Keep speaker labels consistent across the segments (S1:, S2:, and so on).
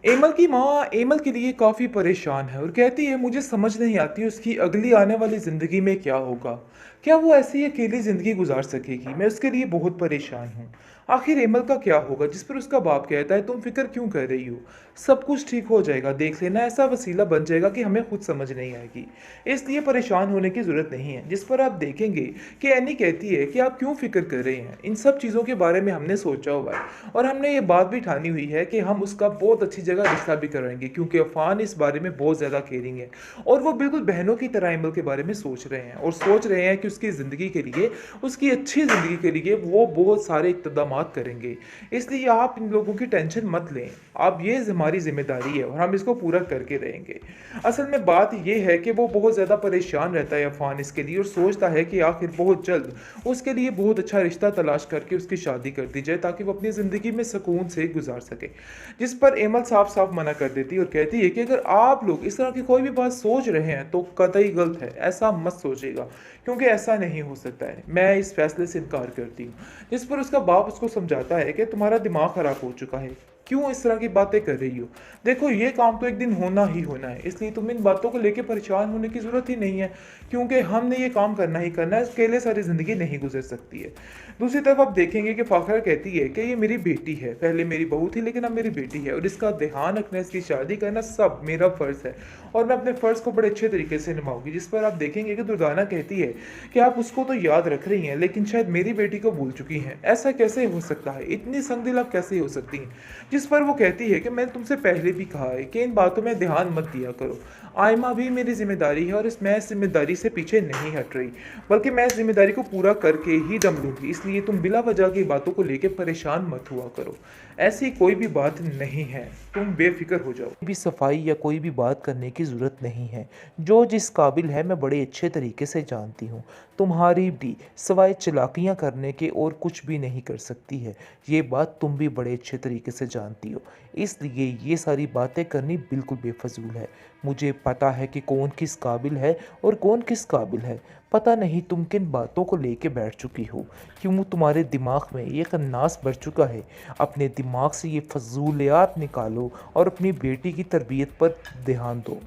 S1: Emil की माँ Emil के लिए काफ़ी परेशान है और कहती है मुझे समझ नहीं आती उसकी अगली आने वाली ज़िंदगी में क्या होगा। क्या वो ऐसी ही अकेली ज़िंदगी गुजार सकेगी? मैं उसके लिए बहुत परेशान हूँ। आखिर एमल का क्या होगा जिस पर उसका बाप कहता है तुम फिक्र क्यों कर रही हो, सब कुछ ठीक हो जाएगा, देख लेना। ऐसा वसीला बन जाएगा कि हमें खुद समझ नहीं आएगी, इसलिए परेशान होने की ज़रूरत नहीं है। जिस पर आप देखेंगे कि एनी कहती है कि आप क्यों फिक्र कर रहे हैं, इन सब चीज़ों के बारे में हमने सोचा हुआ है और हमने ये बात भी ठानी हुई है कि हम उसका बहुत अच्छी जगह रिश्ता भी कराएंगे, क्योंकि अफान इस बारे में बहुत ज़्यादा केयरिंग है और वो बिल्कुल बहनों की तरह एमल के बारे में सोच रहे हैं और सोच रहे हैं कि उसकी ज़िंदगी के लिए, उसकी अच्छी ज़िंदगी के लिए वो बहुत सारे इक़दाम करेंगे। इसलिए आप इन लोगों की टेंशन मत लें, अब ये हमारी ज़िम्मेदारी है और हम इसको पूरा करके रहेंगे। असल में बात ये है कि वो बहुत ज़्यादा परेशान रहता है अफान इसके लिए और सोचता है कि आखिर बहुत जल्द उसके लिए बहुत अच्छा रिश्ता तलाश करके उसकी शादी कर दी जाए ताकि वो अपनी ज़िंदगी में सुकून से गुजार सके। जिस पर एमल साफ साफ मना कर देती है और कहती है कि अगर आप लोग इस तरह की कोई भी बात सोच रहे हैं तो कतई गलत है, ऐसा मत सोचिएगा, क्योंकि ऐसा नहीं हो सकता है। मैं इस फैसले से इनकार करती हूँ। जिस पर उसका बाप उसको समझाता है कि तुम्हारा दिमाग खराब हो चुका है, क्यों इस तरह की बातें कर रही हो? देखो ये काम तो एक दिन होना ही होना है, इसलिए तुम इन बातों को लेकर परेशान होने की ज़रूरत ही नहीं है, क्योंकि हमने ये काम करना ही करना है, अकेले सारी ज़िंदगी नहीं गुजर सकती है। दूसरी तरफ आप देखेंगे कि फ़ाखरा कहती है कि ये मेरी बेटी है, पहले मेरी बहू थी लेकिन अब मेरी बेटी है और इसका ध्यान रखना, इसकी शादी करना सब मेरा फ़र्ज़ है और मैं अपने फ़र्ज़ को बड़े अच्छे तरीके से निभाऊंगी। जिस पर आप देखेंगे कि दुर्गाना कहती है कि आप उसको तो याद रख रही हैं लेकिन शायद मेरी बेटी को भूल चुकी हैं। ऐसा कैसे हो सकता है? इतनी संगदिल आप कैसे हो सकती हैं? जिस पर वो कहती है कि मैंने तुमसे पहले भी कहा है कि इन बातों में ध्यान मत दिया करो। आयमा भी मेरी जिम्मेदारी है और मैं इस जिम्मेदारी से पीछे नहीं हट रही, बल्कि मैं इस जिम्मेदारी को पूरा करके ही दम लूंगी, इसलिए तुम बिला वजह की बातों को लेकर परेशान मत हुआ करो। ऐसी कोई भी बात नहीं है, तुम बेफिक्र हो जाओ।
S2: भी सफाई या कोई भी बात करने की ज़रूरत नहीं है। जो जिस काबिल है मैं बड़े अच्छे तरीके से जानती हूँ। तुम्हारी भी सिवाय चालाकियाँ करने के और कुछ भी नहीं कर सकती है। ये बात तुम भी बड़े अच्छे तरीके से जानती हो। इसलिए ये सारी बातें करनी बिल्कुल बेफजूल है। मुझे पता है कि कौन किस काबिल है और कौन किस काबिल है। पता नहीं तुम किन बातों को लेके बैठ चुकी हो, क्यों तुम्हारे दिमाग में ये कन्नास बढ़ चुका है। अपने दिमाग से ये फजूलियात निकालो और अपनी बेटी की तरबियत पर ध्यान दो।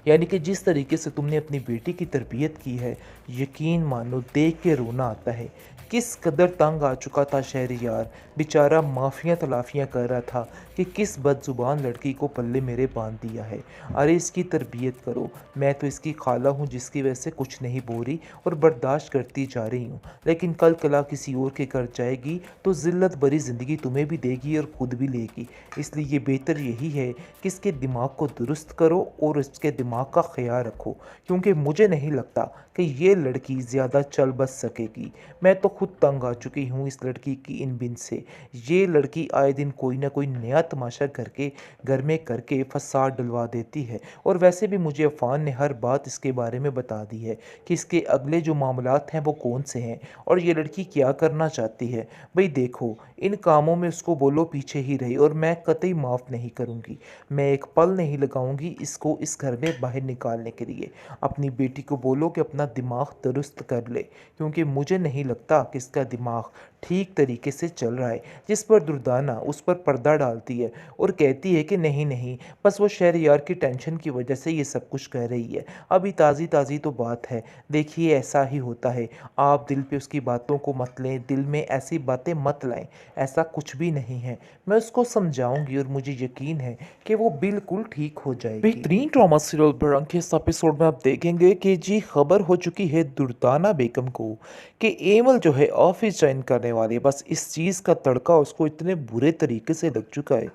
S2: यानी कि जिस तरीके से तुमने अपनी बेटी की तरबियत की है, यकीन मानो देख के रोना आता है। किस कदर तंग आ चुका था शहरियार, बेचारा माफ़ियाँ तलाफ़ियाँ कर रहा था कि किस बदज़ुबान लड़की को पल्ले मेरे बांध दिया है। अरे इसकी तरबियत करो। मैं तो इसकी खाला हूँ जिसकी वजह से कुछ नहीं बोल रही और बर्दाश्त करती जा रही हूँ, लेकिन कल कला किसी और के घर जाएगी तो ज़िल्लत भरी ज़िंदगी तुम्हें भी देगी और ख़ुद भी लेगी। इसलिए ये बेहतर यही है कि इसके दिमाग को दुरुस्त करो और इसके दिमाग का ख्याल रखो, क्योंकि मुझे नहीं लगता कि ये लड़की ज़्यादा चल बस सकेगी। मैं तो खुद तंग आ चुकी हूँ इस लड़की की इन बिन से। ये लड़की आए दिन कोई ना कोई नया तमाशा करके घर में करके फसाद डलवा देती है और वैसे भी मुझे अफ़ान ने हर बात इसके बारे में बता दी है कि इसके अगले जो मामलात हैं वो कौन से हैं और ये लड़की क्या करना चाहती है। भाई देखो, इन कामों में उसको बोलो पीछे ही रहे और मैं कतई माफ़ नहीं करूँगी। मैं एक पल नहीं लगाऊंगी इसको इस घर में बाहर निकालने के लिए। अपनी बेटी को बोलो कि अपना दिमाग दुरुस्त कर ले, क्योंकि मुझे नहीं लगता कि इसका दिमाग ठीक तरीके से चल रहा है। जिस पर दुर्दाना उस पर पर्दा डालती है और कहती है कि नहीं नहीं, बस वो शहरयार की टेंशन की वजह से ये सब कुछ कह रही है। अभी ताज़ी ताज़ी तो बात है, देखिए ऐसा ही होता है। आप दिल पे उसकी बातों को मत लें, दिल में ऐसी बातें मत लाएं, ऐसा कुछ भी नहीं है। मैं उसको समझाऊंगी और मुझे यकीन है कि वो बिल्कुल ठीक हो जाएगी।
S1: बेहतरीन ड्रामा सीरियल बरंग के इस एपिसोड में आप देखेंगे कि जी खबर हो चुकी है दुर्दाना बेगम को कि एमल जो है ऑफिस ज्वाइन करने वाली है। बस इस चीज़ का तड़का उसको इतने बुरे तरीके से लग चुका है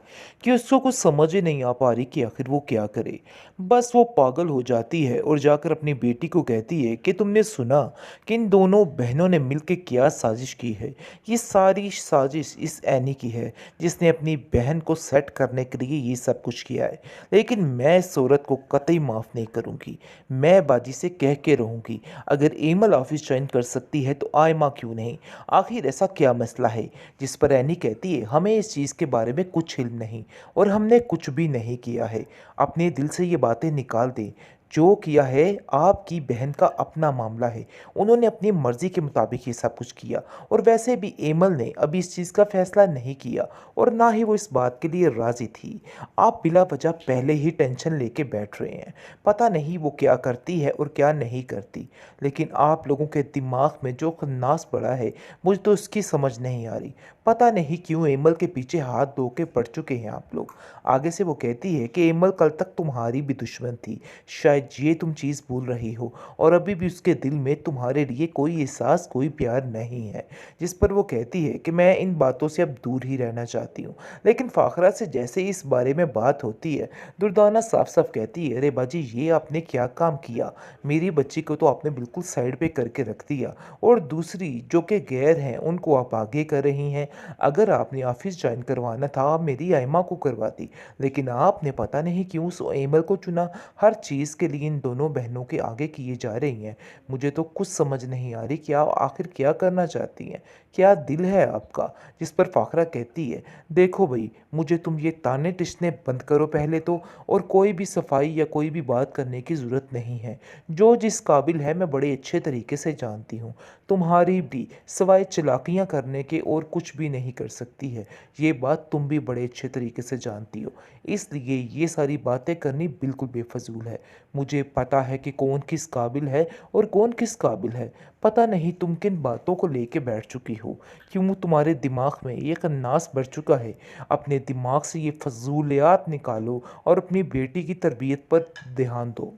S1: कि उसको कुछ समझ ही नहीं आ पा रही कि आखिर वो क्या करे। बस वो पागल हो जाती है और जाकर अपनी बेटी को कहती है कि तुमने सुना कि इन दोनों बहनों ने मिलकर क्या साजिश की है। ये सारी साजिश इस एनी की है जिसने अपनी बहन को सेट करने के लिए ये सब कुछ किया है। लेकिन मैं इस औरत को कतई माफ़ नहीं करूँगी। मैं बाजी से कह के रहूँगी, अगर एमल ऑफिस ज्वाइन कर सकती है तो आयमा क्यों नहीं? आखिर ऐसा क्या मसला है? जिस पर एनी कहती है हमें इस चीज़ के बारे में कुछ इल्म नहीं और हमने कुछ भी नहीं किया है। अपने दिल से ये बातें निकाल दें।
S2: जो किया है आपकी बहन का अपना मामला है। उन्होंने अपनी मर्ज़ी के मुताबिक ये सब कुछ किया और वैसे भी एमल ने अभी इस चीज़ का फ़ैसला नहीं किया और ना ही वो इस बात के लिए राज़ी थी। आप बिला वजह पहले ही टेंशन लेके बैठ रहे हैं। पता नहीं वो क्या करती है और क्या नहीं करती। लेकिन आप लोगों के दिमाग में जो खन्नास पड़ा है, मुझे तो उसकी समझ नहीं आ रही। पता नहीं क्यों एमल के पीछे हाथ धो के पड़ चुके हैं आप लोग। आगे से वो कहती है कि एमल कल तक तुम्हारी भी दुश्मन थी। शायद ये तुम चीज़ भूल रही हो और अभी भी उसके दिल में तुम्हारे लिए कोई एहसास, कोई प्यार नहीं है। जिस पर वो कहती है कि मैं इन बातों से अब दूर ही रहना चाहती हूँ। लेकिन फ़ाखरा से जैसे ही इस बारे में बात होती है, दुर्दाना साफ-साफ कहती है, "अरे बाजी, ये आपने क्या काम किया? मेरी बच्ची को तो आपने बिल्कुल साइड पे करके रख दिया और दूसरी जो कि गैर हैं, उनको आप आगे कर रही हैं। अगर आपने ऑफ़िस जॉइन करवाना था, आप मेरी आइमा को करवाती, लेकिन आपने पता नहीं क्यों उस एमल को चुना। हर चीज़ के लिए इन दोनों बहनों के आगे किए जा रही हैं। मुझे तो कुछ समझ नहीं आ रही कि आप आखिर क्या करना चाहती हैं? क्या दिल है आपका?" जिस पर फ़ाखरा कहती है, "देखो भई, मुझे तुम ये ताने-तिश्ने बंद करो पहले तो, और कोई भी सफाई या कोई भी बात करने की ज़रूरत नहीं है। जो जिस काबिल है मैं बड़े अच्छे तरीके से जानती हूँ। तुम्हारी भी सिवाय चालाकियाँ करने के और कुछ भी नहीं कर सकती है। ये बात तुम भी बड़े अच्छे तरीके से जानती हो। इसलिए ये सारी बातें करनी बिल्कुल बेफजूल है। मुझे पता है कि कौन किस काबिल है और कौन किस काबिल है। पता नहीं तुम किन बातों को लेके बैठ चुकी हो, क्यों तुम्हारे दिमाग में ये कन्नास बढ़ चुका है। अपने दिमाग से ये फजूलियात निकालो और अपनी बेटी की तरबियत पर ध्यान दो।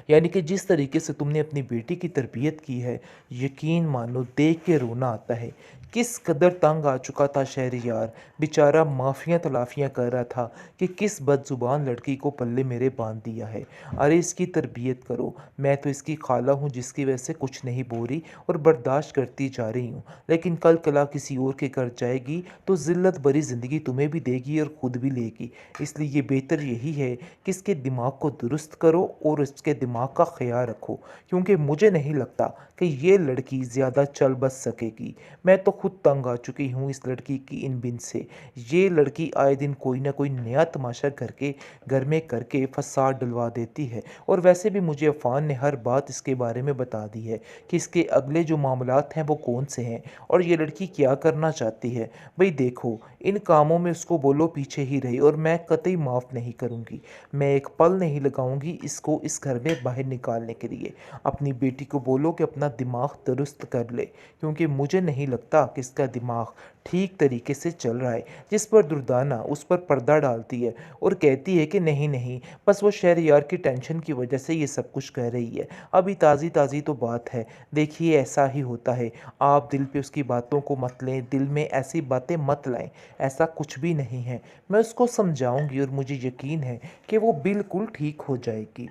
S2: यानी कि जिस तरीके से तुमने अपनी बेटी की तरबियत की है, यकीन मानो देख के रोना आता है। किस कदर तंग आ चुका था शहरयार, बेचारा माफ़ियाँ तलाफ़ियाँ कर रहा था कि किस बदज़ुबान लड़की को पल्ले मेरे बांध दिया है। अरे इसकी तरबियत करो, मैं तो इसकी खाला हूँ जिसकी वजह से कुछ नहीं बोल रही और बर्दाश्त करती जा रही हूँ। लेकिन कल कला किसी और के घर जाएगी तो ज़िल्लत भरी ज़िंदगी तुम्हें भी देगी और ख़ुद भी लेगी। इसलिए ये बेहतर यही है कि इसके दिमाग को दुरुस्त करो और इसके दिमाग का ख्याल रखो, क्योंकि मुझे नहीं लगता कि ये लड़की ज़्यादा चल बस सकेगी। मैं तो खुद तंग आ चुकी हूँ इस लड़की की इन बिन से। ये लड़की आए दिन कोई ना कोई नया तमाशा करके घर में करके फसाद डलवा देती है और वैसे भी मुझे अफ़ान ने हर बात इसके बारे में बता दी है कि इसके अगले जो मामलात हैं वो कौन से हैं और ये लड़की क्या करना चाहती है। भाई देखो, इन कामों में उसको बोलो पीछे ही रहे और मैं कतई माफ़ नहीं करूँगी। मैं एक पल नहीं लगाऊंगी इसको इस घर में बाहर निकालने के लिए। अपनी बेटी को बोलो कि अपना दिमाग दुरुस्त कर ले, क्योंकि मुझे नहीं लगता कि इसका दिमाग ठीक तरीके से चल रहा है। जिस पर दुर्दाना उस पर पर्दा डालती है और कहती है कि नहीं नहीं, बस वो शहरयार की टेंशन की वजह से ये सब कुछ कह रही है। अभी ताज़ी ताज़ी तो बात है, देखिए ऐसा ही होता है। आप दिल पे उसकी बातों को मत लें, दिल में ऐसी बातें मत लाएं। ऐसा कुछ भी नहीं है। मैं उसको समझाऊंगी और मुझे यकीन है कि वो बिल्कुल ठीक हो जाएगी।